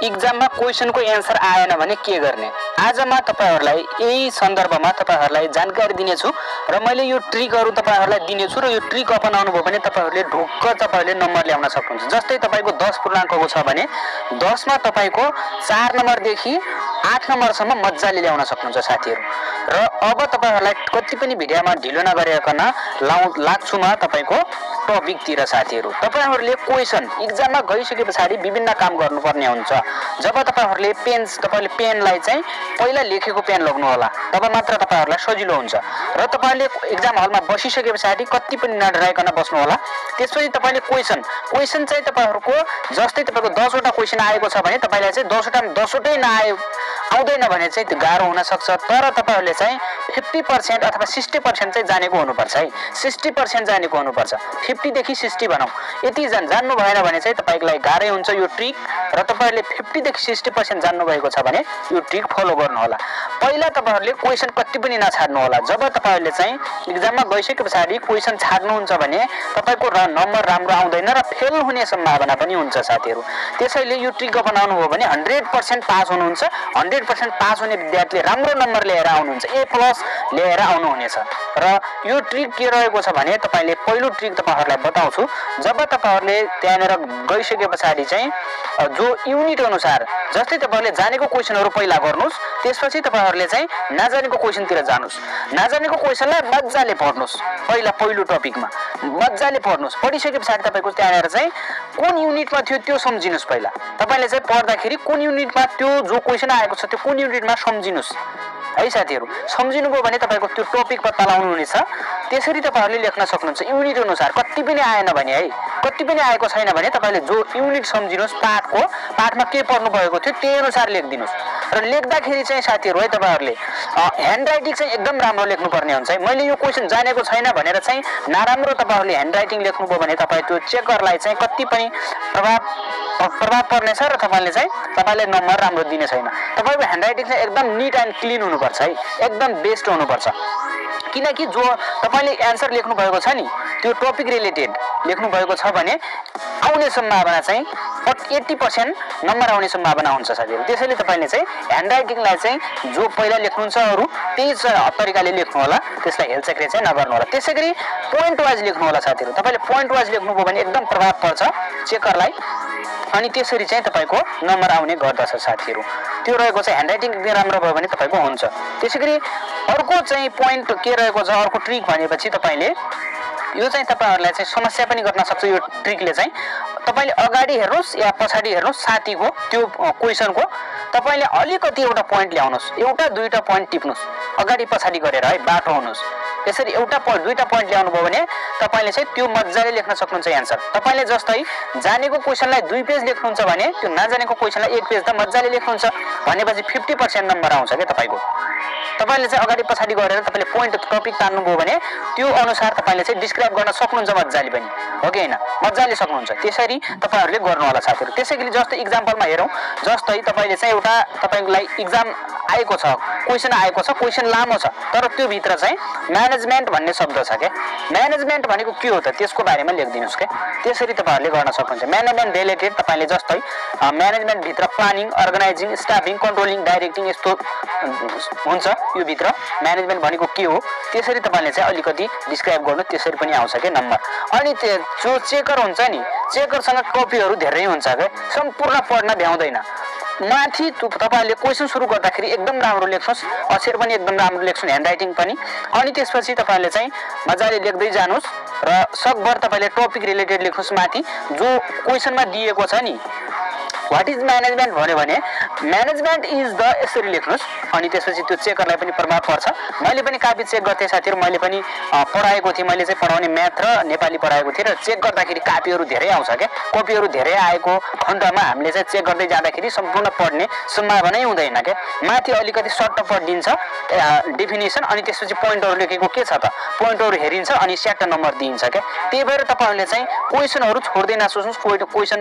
इक्जाममा क्वेसनको एन्सर आएन भने के गर्ने? आज म तपाईहरुलाई यही सन्दर्भमा तपाईहरुलाई जानकारी दिनेछु र मैले यो ट्रिकहरु तपाईहरुलाई दिनेछु र यो ट्रिक अपनाउनु भयो भने तपाईहरुले ढुक्क तपाईहरुले नम्बर ल्याउन सक्नुहुन्छ। जस्तै तपाईको 10 पूर्णाङ्कको छ भने 10 मा तपाईको 4 नम्बरदेखि 8 नम्बरसम्म मज्जाले ल्याउन सक्नुहुन्छ साथीहरु। र अब तपाईहरुलाई कति पनि भिडियोमा ढिलो नगरिकन लाग्छु म तपाईको टपिकतिर साथीहरु। तपाईहरुले क्वेशन एक्जाममा गइसकेपछि विभिन्न काम गर्नुपर्ने हुन्छ। जब तपाईहरुले तपाईले पेनलाई चाहिँ पहिला लेखेको पेन लग्नु होला, तब मात्र तपाईहरुलाई सजिलो हुन्छ। र तपाईले एक्जाम हलमा बसिसकेपछि कति पनि नडराइकन बस्नु होला। त्यसपछि तपाईले क्वेशन चाहिँ तपाईहरुको जस्तै तपाईको 10 वटा क्वेशन आएको छ भने तपाईलाई चाहिँ 10 वटा 10 वटै आउँदैन भने चाहिँ त्यो गाह्रो हुन सक्छ। तर तपाईहरुले चाहिँ 50% अथवा 60% चाहिँ जानेको हुनुपर्छ है। 60% जानेको हुनुपर्छ। 50 देखि 60 भनौं। यति जान्नु भएन भने चाहिँ तपाईको लागि गाह्रै हुन्छ यो ट्रिक। र तपाईहरुले 50 देखि 60% जान्नु भएको छ भने यो ट्रिक फलो गर्नु होला। पहिला तपाईहरुले क्वेशन कति पनि नछाड्नु होला। जब तपाईहरुले चाहिँ एक्जाममा गइसकेपछि क्वेशन छाड्नुहुन्छ भने तपाईको नम्बर राम्रो आउँदैन र फेल हुने सम्भावना पनि हुन्छ साथीहरु। त्यसैले यो ट्रिक अपनाउनु हो भने 100% पास हुनुहुन्छ। 100% पास हुने विद्यार्थीले राम्रो नम्बर ल्याएर आउनुहुन्छ, A+ ल्याएर आउनु हुनेछ। र यो ट्रिक के रहेको छ भने तपाईले पहिलो ट्रिक तपाईहरुलाई बताउँछु। जब तपाईहरुले त्यहाँनेर गइसकेपछि चाहिँ जो युनिट अनुसार जस्तै तपाईहरुले जानेको क्वेशनहरु पहिला गर्नुस्, त्यसपछि तपाईहरुले चाहिँ नजानेको क्वेशनतिर जानुस्। नजानेको क्वेशनलाई मज्जाले पढ्नुस्। पहिलो टपिकमा मज्जाले पढ्नुस्। पढिसकेपछि तपाईको त्यहाँनेर चाहिँ कुन युनिटमा थियो त्यो सम्झिनुस्। पहिला तपाईले चाहिँ पढ्दाखेरि कुन युनिटमा त्यो जो क्वेशन आएको छ त्यो कुन युनिटमा सम्झिनुस् है साथीहरु। सम्झिनुभयो भने तपाईको त्यो टपिक पत्ता लगाउनु हुनेछ। त्यसरी तपाईहरुले लेख्न सक्नुहुन्छ युनिट अनुसार। कति पनि आएन भने है, कति पनि आएको छैन भने तपाईले जो युनिट सम्झिनुस् पाठमा के पढ्नु भएको थियो त्यही अनुसार लेखिदिनुस्। र लेख्दाखेरि चाहिँ साथीहरु है तपाईहरुले ह्यान्ड राइटिङ चाहिँ एकदम राम्रो लेख्नु पर्ने हुन्छ है। मैले यो क्वेशन जानेको छैन भनेर चाहिँ नराम्रो तपाईहरुले ह्यान्ड राइटिङ लेख्नुभयो भने तपाई त्यो चेकरलाई चाहिँ कति पनि प्रभाव पर्नेछ र तपाईले नम्बर राम्रो दिने छैन। तपाईको ह्यान्ड राइटिङ चाहिँ एकदम निट एन्ड क्लीन हुनुपर्छ है, एकदम बेस्ट हुनुपर्छ। किनकि जो तपाईले एन्सर लेख्नु भएको छ नि त्यो टपिक रिलेटेड लेख्नु भएको छ भने आउने सम्भावना चाहिँ 80% नम्बर आउने सम्भावना हुन्छ साथीहरु। त्यसैले तपाईले चाहिँ ह्यान्ड राइटिङलाई चाहिँ जो पहिला लेख्नुहुन्छ अरु त्यही तरिकाले लेख्नु होला। त्यसलाई हेलचक्रे चाहिँ नगर्नु होला। त्यसैगरी पोइन्ट वाइज लेख्नु होला साथीहरु। तपाईले पोइन्ट वाइज लेख्नुभयो भने एकदम प्रभाव पर्छ चेकरलाई। अनि त्यसरी चाहिँ तपाईको नम्बर आउने गर्दछ साथीहरु। त्यो रहेको चाहिँ ह्यान्ड राइटिङ एकदम राम्रो भयो भने तपाईको हुन्छ। त्यसैगरी अर्को चाहिँ पोइन्ट के रहेको छ, अर्को ट्रिक भनेपछि तपाईले यो चाहिँ तपाईहरुलाई चाहिँ समस्या पनि गर्न सक्छ। यो ट्रिकले चाहिँ तपाईले अगाडि हेर्नुस् या पछाडी हेर्नुस् साथीको त्यो क्वेशनको तपाईले अलिकति एउटा पोइन्ट ल्याउनुस्, एउटा दुईटा पोइन्ट टिप्नुस् अगाडि पछाडी गरेर है, बाटो हुनुस्। यसरी एउटा पोइन्ट दुईटा पोइन्ट ल्याउनु भयो भने तपाईले चाहिँ त्यो मज्जाले लेख्न सक्नुहुन्छ एन्सर। तपाईले जस्तै जानेको क्वेशनलाई 2 पेज लेख्नुहुन्छ भने त्यो नजानेको क्वेशनलाई 1 पेज त मज्जाले लेख्नुहुन्छ भनेपछि 50% नम्बर आउँछ के तपाईको। तपाईले चाहिँ अगाडि पछाडी गरेर तपाईले पोइन्ट टपिक तान्नु भयो भने त्यो अनुसार तपाईले चाहिँ डिस्क्राइब गर्न सक्नुहुन्छ मज्जाले पनि, हो कि हैन? मज्जाले सक्नुहुन्छ। त्यसरी तपाईहरुले गर्नु होला साथीहरु। त्यसैगरी जस्तै एक्जाम्पलमा हेरौं। जस्तै तपाईले चाहिँ एउटा तपाईलाई एक्जाम आएको छ, क्वेशन आएको छ, क्वेशन लामो छ तर त्यो भित्र चाहिँ म्यानेजमेन्ट भन्ने शब्द छ के। म्यानेजमेन्ट भनेको के हो त त्यसको बारेमा लेखिदिनुस् के। त्यसरी तपाईहरुले गर्न सक्नुहुन्छ। म्यानेजमेन्ट रिलेटेड तपाईले जस्तै म्यानेजमेन्ट भित्र planning, organising, staffing, controlling, directing यस्तो हुन्छ। यो भित्र म्यानेजमेन्ट भनेको के हो त्यसरी तपाईले चाहिँ अलिकति डिस्क्राइब गर्नु, त्यसरी पनि आउँछ के नम्बर। अनि जो चेकर हुन्छ नि, चेकरसँग कपीहरु धेरै हुन्छ के, सम्पूर्ण पढ्न भ्याउँदैन। माथि तपाईले क्वेशन सुरु गर्दाखेरि एकदम राम्रो लेख्नुस्, अक्षर पनि एकदम राम्रो लेख्नुस्, ह्यान्ड राइटिङ पनि। अनि त्यसपछि तपाईले चाहिँ मजाले लेख्दै जानुस् र सकभर तपाईले टपिक रिलेटेड लेख्नुस्। माथि जो क्वेशनमा दिएको छ नि व्हाट इज म्यानेजमेन्ट भन्यो भने म्यानेजमेन्ट इज द यसरी लेख्नुस्। अनि त्यसपछि त्यो चेकरलाई पनि प्रभाव पर्छ। मैले पनि काफी चेक गर्थे साथीहरु। मैले पनि पढाएको थिएँ। मैले चाहिँ पढाउने म्याथ र नेपाली पढाएको थिएँ र चेक गर्दाखेरि कापीहरु धेरै आउँछ के। कपीहरु धेरै आएको खण्डमा हामीले चाहिँ चेक गर्दै जाँदाखेरि सम्पूर्ण पढ्ने सम्भावना नै हुँदैन के। माथि अलिकति सर्ट पढिदिन्छ डेफिनेसन, अनि त्यसपछि पोइन्टहरु लेखेको के छ त पोइन्टहरु हेरिन्छ अनि स्याट नम्बर दिइन्छ के। त्यही भएर तपाईहरुले चाहिँ क्वेशनहरु छोड्दै नसोच्नुस्। क्वेशन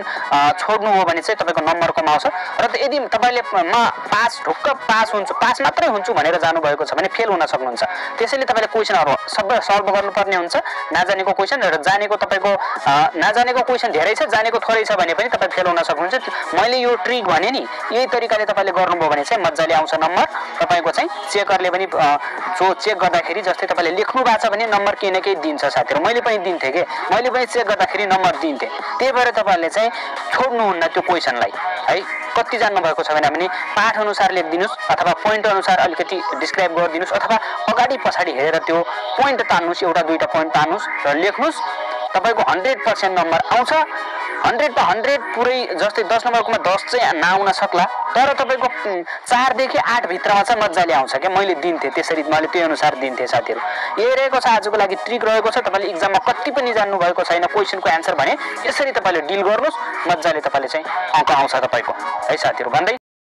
छोड्नु हो भने चाहिँ तपाईको नम्बर कमाउँछ र यदि तपाईँले म पास ढुक्क पास हुन्छु पास मात्रै हुन्छु भनेर जानुभएको छ भने फेल हुन सक्नुहुन्छ। त्यसैले तपाईँले क्वेसनहरू सबै सल्भ गर्नुपर्ने हुन्छ। नजानेको क्वेसन र जानेको तपाईँको नजानेको क्वेसन धेरै छ जानेको थोरै छ भने पनि तपाईँ फेल हुन सक्नुहुन्छ। मैले यो ट्रिक भने नि यही तरिकाले तपाईँले गर्नुभयो भने चाहिँ मजाले आउँछ नम्बर तपाईँको चाहिँ। चेकरले पनि जो चेक गर्दाखेरि जस्तै तपाईँले लेख्नु भएको छ भने नम्बर केही न केही दिन्छ साथीहरू। मैले पनि दिन्थेँ कि मैले पनि चेक गर्दाखेरि नम्बर दिन्थेँ। त्यही भएर तपाईँहरूले चाहिँ छोड्नुहुन्न त्यो क्वेसनलाई है। कति जान्नुभएको छ भने पाठ अनुसार लेखिदिनुहोस् अथवा पोइन्ट अनुसार अलिकति डिस्क्राइब गरिदिनुहोस् अथवा अगाडि पछाडि हेरेर त्यो पोइन्ट तान्नुहोस्, एउटा दुईवटा पोइन्ट तान्नुहोस् र लेख्नुहोस्। तपाईँको 100% नम्बर आउँछ। 100 त 100 पुरै जस्तै 10 नम्बरकोमा 10 चाहिँ नआउन सक्ला तर तपाईँको 4 देखि 8 भित्रमा चाहिँ मजाले आउँछ क्या। मैले दिन्थेँ त्यसरी, मैले त्यो अनुसार दिन्थेँ साथीहरू। यही रहेको छ आजको लागि ट्रिक रहेको छ। तपाईँले इक्जाममा कति पनि जान्नु भएको छैन क्वेसनको एन्सर भने यसरी तपाईँले डिल गर्नुहोस्, मजाले तपाईँले चाहिँ अङ्क आउँछ तपाईँको है साथीहरू। भन्दै